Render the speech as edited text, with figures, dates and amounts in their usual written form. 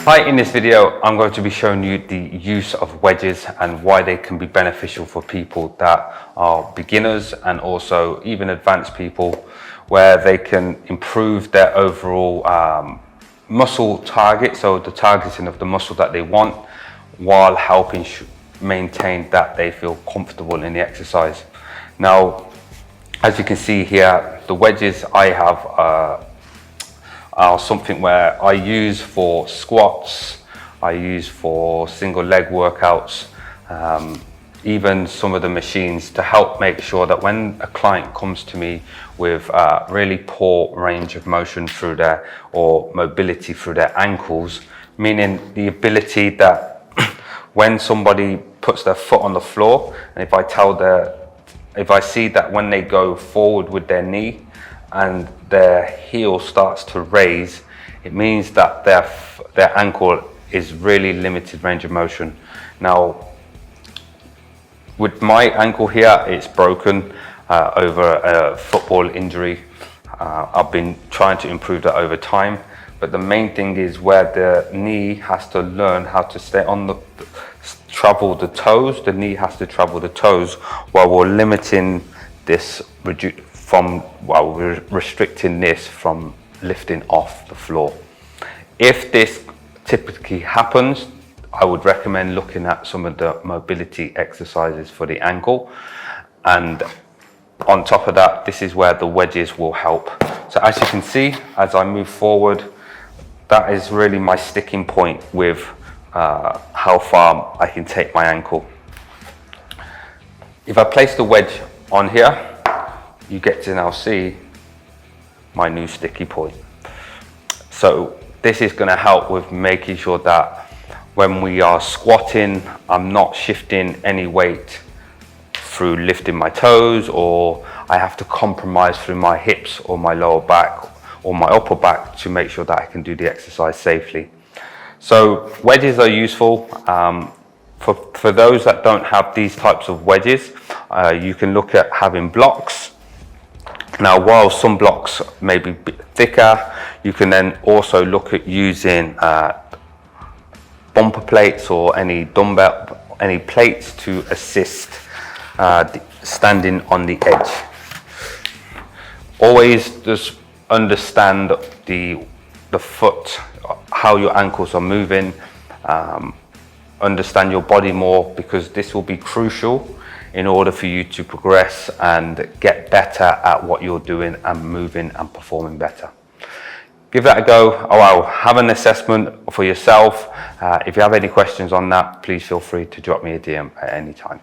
Hi, in this video I'm going to be showing you the use of wedges and why they can be beneficial for people that are beginners and also even advanced people, where they can improve their overall muscle target, so the targeting of the muscle that they want, while helping maintain that they feel comfortable in the exercise. Now, as you can see here, the wedges I have are something where I use for squats, I use for single leg workouts, even some of the machines, to help make sure that when a client comes to me with really poor range of motion through their, or mobility through their ankles, meaning the ability that when somebody puts their foot on the floor, and if I see that when they go forward with their knee and their heel starts to raise, it means that their ankle is really limited range of motion. Now, with my ankle here, it's broken over a football injury. I've been trying to improve that over time, but the main thing is where the knee has to learn how to stay on travel the toes. The knee has to travel the toes while we're limiting this while we're restricting this from lifting off the floor. If this typically happens, I would recommend looking at some of the mobility exercises for the ankle. And on top of that, this is where the wedges will help. So as you can see, as I move forward, that is really my sticking point with how far I can take my ankle. If I place the wedge on here, you get to now see my new sticky point. So this is going to help with making sure that when we are squatting, I'm not shifting any weight through lifting my toes, or I have to compromise through my hips or my lower back or my upper back to make sure that I can do the exercise safely. So wedges are useful. For those that don't have these types of wedges, you can look at having blocks. Now, while some blocks may be a bit thicker, you can then also look at using bumper plates or any plates to assist standing on the edge. Always just understand the foot, how your ankles are moving, understand your body more, because this will be crucial in order for you to progress and get better at what you're doing and moving and performing better. Give that a go. Have an assessment for yourself. If you have any questions on that, please feel free to drop me a DM at any time.